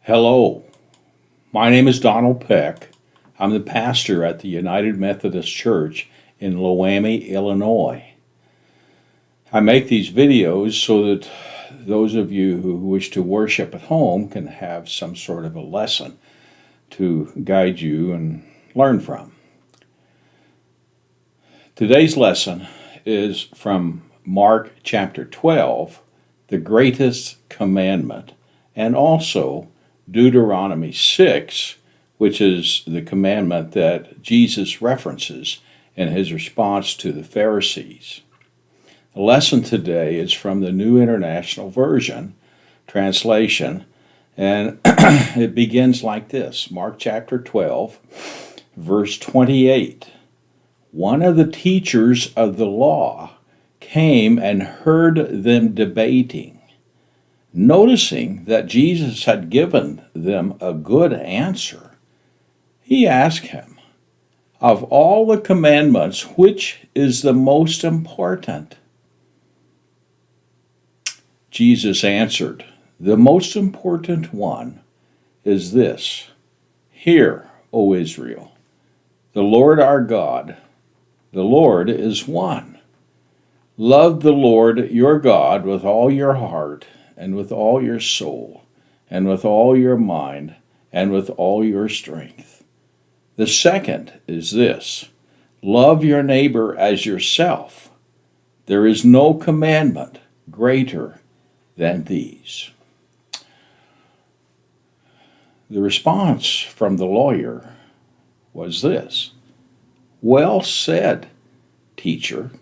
Hello, my name is Donald Peck. I'm the pastor at the United Methodist Church in Loami, Illinois. I make these videos so that those of you who wish to worship at home can have some sort of a lesson to guide you and learn from. Today's lesson is from Mark chapter 12, the Greatest Commandment, and also Deuteronomy 6, which is the commandment that Jesus references in his response to the Pharisees. The lesson today is from the New International Version translation, and it begins like this. Mark chapter 12, verse 28. One of the teachers of the law came and heard them debating. Noticing that Jesus had given them a good answer, he asked him, "Of all the commandments, which is the most important?" Jesus answered, "The most important one is this: Hear, O Israel, the Lord our God, the Lord is one. Love the Lord your God with all your heart, and with all your soul, and with all your mind, and with all your strength. The second is this: love your neighbor as yourself. There is no commandment greater than these." The response from the lawyer was this: "Well said, teacher.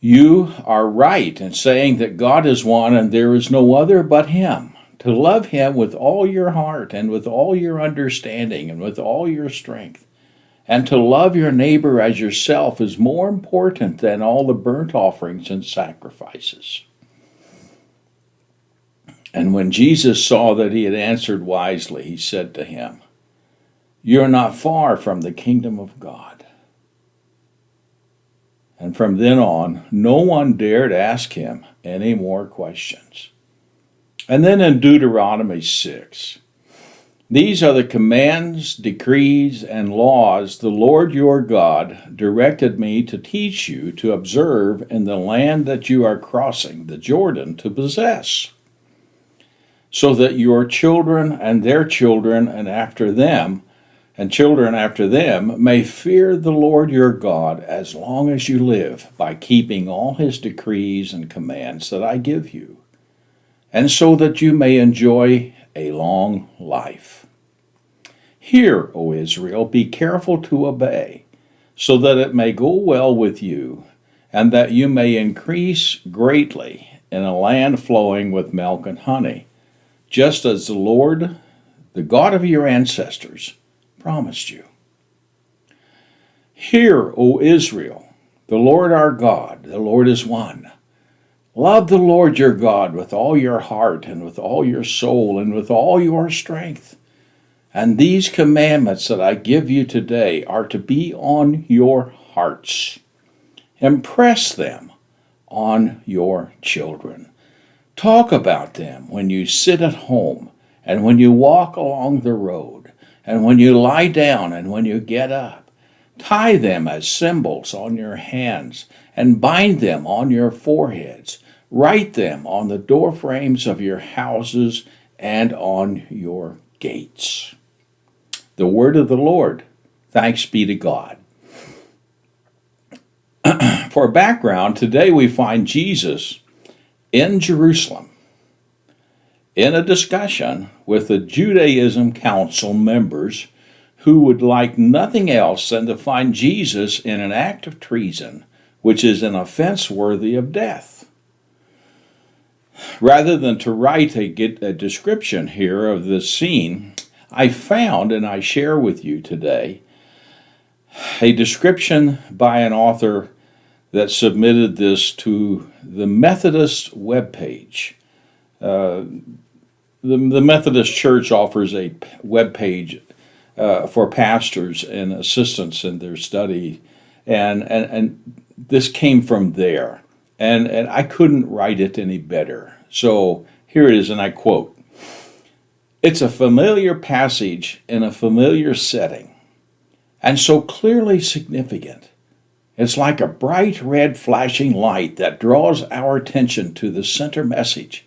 You are right in saying that God is one and there is no other but Him. To love Him with all your heart and with all your understanding and with all your strength. And to love your neighbor as yourself is more important than all the burnt offerings and sacrifices." And when Jesus saw that he had answered wisely, he said to him, "You are not far from the kingdom of God." And from then on, no one dared ask him any more questions. And then in Deuteronomy 6, "These are the commands, decrees, and laws the Lord your God directed me to teach you to observe in the land that you are crossing the Jordan to possess, so that your children and their children and after them and children after them may fear the Lord your God as long as you live, by keeping all his decrees and commands that I give you, and so that you may enjoy a long life. Hear, O Israel, be careful to obey, so that it may go well with you, and that you may increase greatly in a land flowing with milk and honey, just as the Lord, the God of your ancestors, promised you. Hear, O Israel, the Lord our God, the Lord is one. Love the Lord your God with all your heart and with all your soul and with all your strength. And these commandments that I give you today are to be on your hearts. Impress them on your children. Talk about them when you sit at home and when you walk along the road, and when you lie down and when you get up. Tie them as symbols on your hands and bind them on your foreheads. Write them on the door frames of your houses and on your gates." The word of the Lord. Thanks be to God. For background, today we find Jesus in Jerusalem in a discussion with the Judaism Council members who would like nothing else than to find Jesus in an act of treason, which is an offense worthy of death. Rather than to write a description here of this scene, I found, and I share with you today, a description by an author that submitted this to the Methodist webpage. The Methodist Church offers a web page for pastors and assistants in their study, and this came from there. And I couldn't write it any better. So here it is, and I quote, It's a familiar passage in a familiar setting, and so clearly significant. It's like a bright red flashing light that draws our attention to the center message.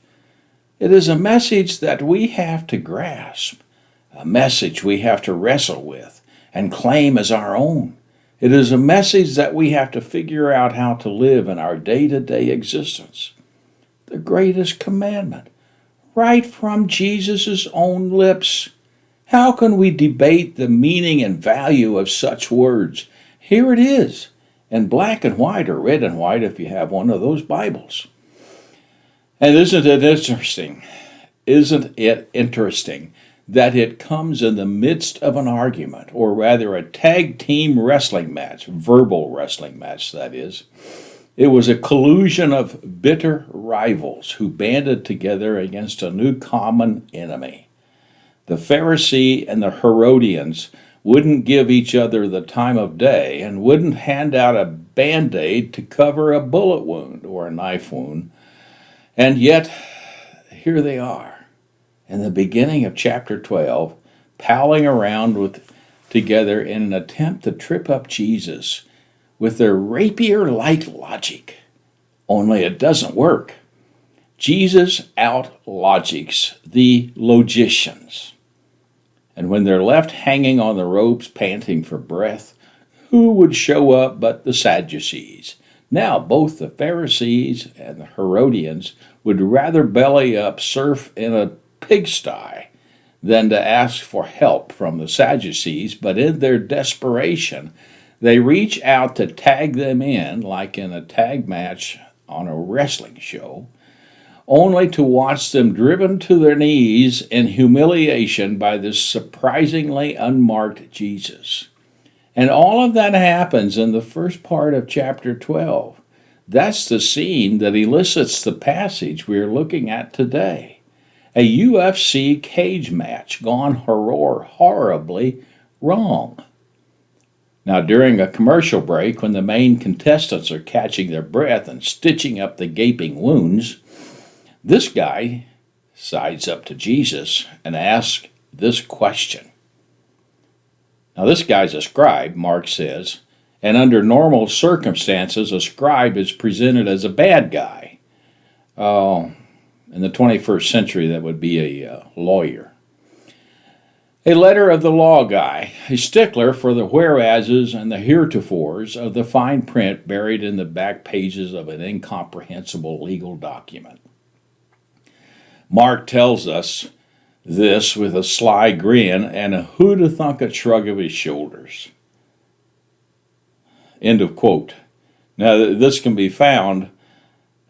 It is a message that we have to grasp, a message we have to wrestle with and claim as our own. It is a message that we have to figure out how to live in our day-to-day existence. The greatest commandment, right from Jesus' own lips. How can we debate the meaning and value of such words? Here it is, in black and white, or red and white if you have one of those Bibles. And isn't it interesting? Isn't it interesting that it comes in the midst of an argument, or rather a tag team wrestling match, verbal wrestling match, that is. It was a collusion of bitter rivals who banded together against a new common enemy. The Pharisee and the Herodians wouldn't give each other the time of day and wouldn't hand out a band-aid to cover a bullet wound or a knife wound. And yet, here they are, in the beginning of chapter 12, palling around together in an attempt to trip up Jesus with their rapier-like logic. Only it doesn't work. Jesus out-logics the logicians. And when they're left hanging on the ropes, panting for breath, who would show up but the Sadducees? Now both the Pharisees and the Herodians would rather belly up surf in a pigsty than to ask for help from the Sadducees, but in their desperation, they reach out to tag them in, like in a tag match on a wrestling show, only to watch them driven to their knees in humiliation by this surprisingly unmarked Jesus. And all of that happens in the first part of chapter 12. That's the scene that elicits the passage we're looking at today. A UFC cage match gone horribly wrong. Now, during a commercial break, when the main contestants are catching their breath and stitching up the gaping wounds, this guy sides up to Jesus and asks this question. Now, this guy's a scribe, Mark says, and under normal circumstances, a scribe is presented as a bad guy. In the 21st century, that would be a lawyer. A letter of the law guy, a stickler for the whereases and the heretofores of the fine print buried in the back pages of an incomprehensible legal document. Mark tells us this with a sly grin and a who-to-thunk-it shrug of his shoulders. End of quote. Now, this can be found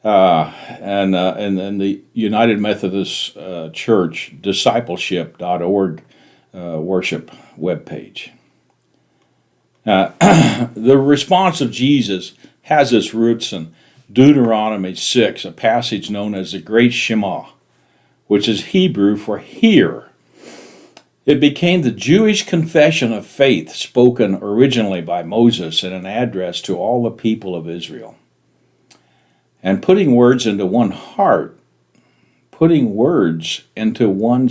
in the United Methodist Church discipleship.org worship webpage. The response of Jesus has its roots in Deuteronomy 6, a passage known as the Great Shema, which is Hebrew for hear. It became the Jewish confession of faith spoken originally by Moses in an address to all the people of Israel. And putting words into one's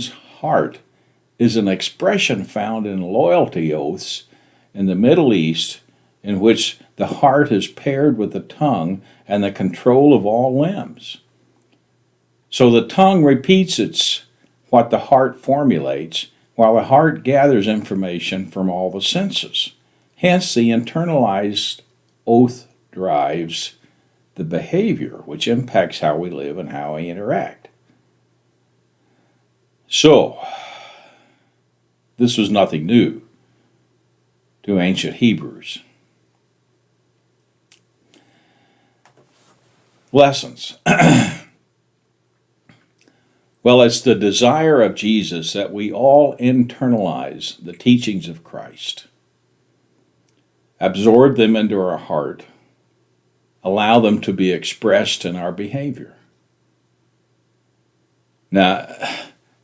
heart is an expression found in loyalty oaths in the Middle East, in which the heart is paired with the tongue and the control of all limbs. So the tongue repeats what the heart formulates, while the heart gathers information from all the senses. Hence, the internalized oath drives the behavior, which impacts how we live and how we interact. So, this was nothing new to ancient Hebrews. Lessons. Well, it's the desire of Jesus that we all internalize the teachings of Christ, absorb them into our heart, allow them to be expressed in our behavior. Now,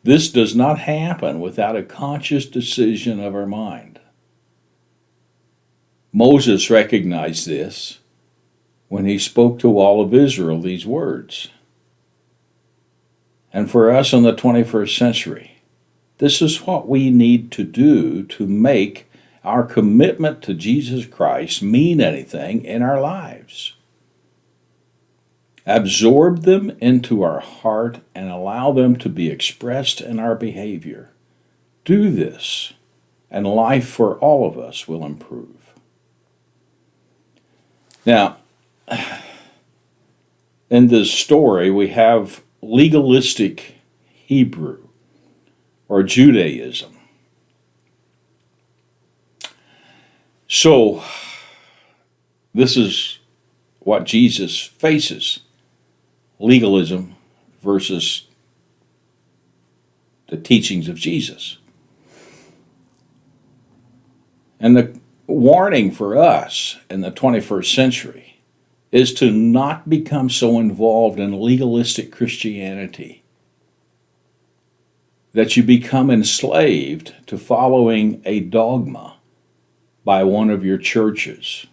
this does not happen without a conscious decision of our mind. Moses recognized this when he spoke to all of Israel these words. And for us in the 21st century, This is what we need to do to make our commitment to Jesus Christ mean anything in our lives. Absorb them into our heart and allow them to be expressed in our behavior. Do this, and life for all of us will improve. Now, in this story, we have legalistic Hebrew or Judaism. So, this is what Jesus faces: legalism versus the teachings of Jesus. And the warning for us in the 21st century is to not become so involved in legalistic Christianity that you become enslaved to following a dogma by one of your churches.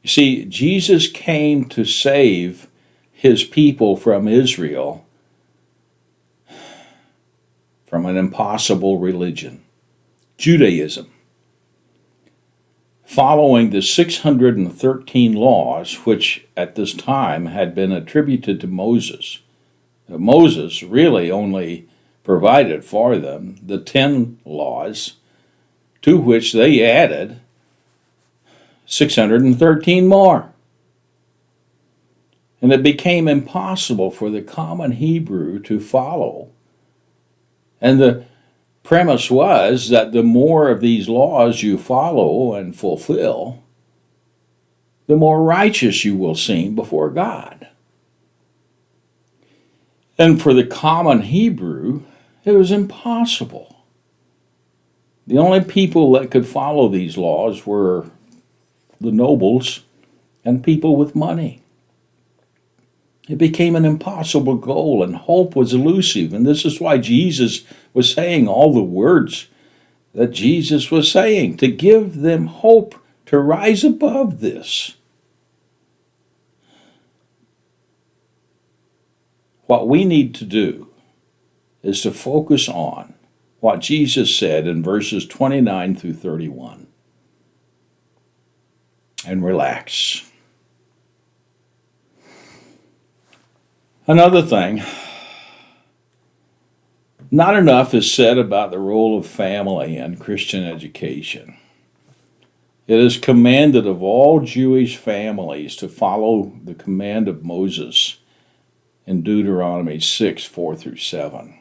You see, Jesus came to save his people from Israel from an impossible religion, Judaism. Following the 613 laws, which at this time had been attributed to Moses. Moses really only provided for them the 10 laws, to which they added 613 more. And it became impossible for the common Hebrew to follow. And the premise was that the more of these laws you follow and fulfill, the more righteous you will seem before God. And for the common Hebrew, it was impossible. The only people that could follow these laws were the nobles and people with money. It became an impossible goal, and hope was elusive. And this is why Jesus was saying all the words that Jesus was saying, to give them hope to rise above this. What we need to do is to focus on what Jesus said in verses 29 through 31 and relax. Another thing, not enough is said about the role of family and Christian education. It is commanded of all Jewish families to follow the command of Moses in Deuteronomy 6, 4 through 7.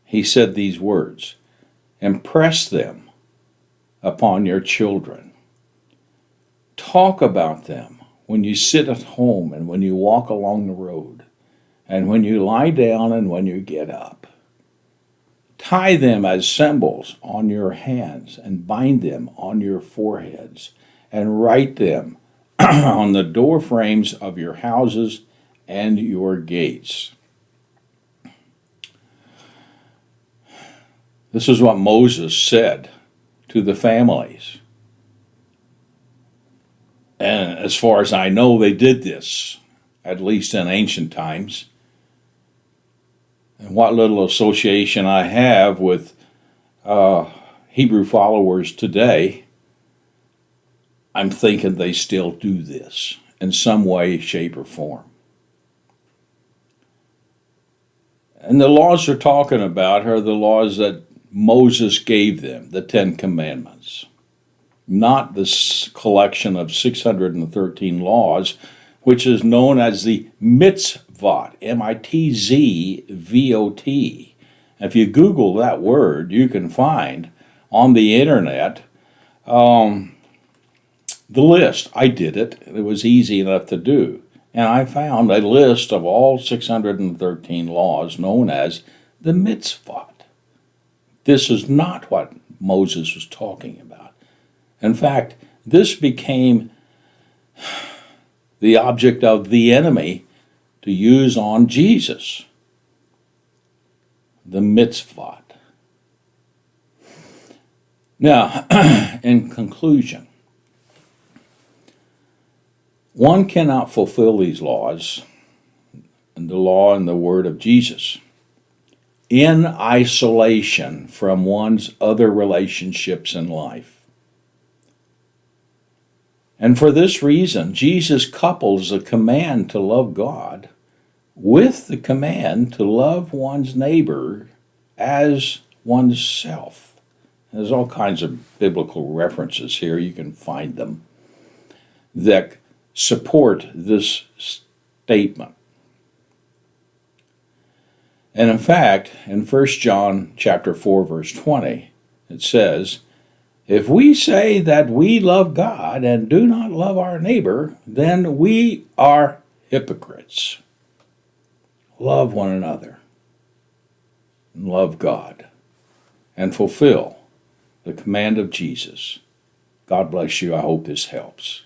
He said these words, "Impress them upon your children. Talk about them when you sit at home and when you walk along the road, and when you lie down and when you get up. Tie them as symbols on your hands and bind them on your foreheads, and write them on the door frames of your houses and your gates." This is what Moses said to the families. And as far as I know, they did this, at least in ancient times. And what little association I have with Hebrew followers today, I'm thinking they still do this in some way, shape, or form. And the laws they're talking about are the laws that Moses gave them, the 10 Commandments. Not this collection of 613 laws, which is known as the mitzvot, M-I-T-Z-V-O-T. If you Google that word, you can find on the internet the list. I did it. It was easy enough to do. And I found a list of all 613 laws known as the mitzvot. This is not what Moses was talking about. In fact, this became the object of the enemy to use on Jesus, the mitzvot. Now, in conclusion, one cannot fulfill these laws, and the law and the word of Jesus in isolation from one's other relationships in life. And for this reason, Jesus couples the command to love God with the command to love one's neighbor as oneself. There's all kinds of biblical references here, you can find them, that support this statement. And in fact, in 1 John chapter 4, verse 20, it says, if we say that we love God and do not love our neighbor, then we are hypocrites. Love one another, and love God, and fulfill the command of Jesus. God bless you. I hope this helps.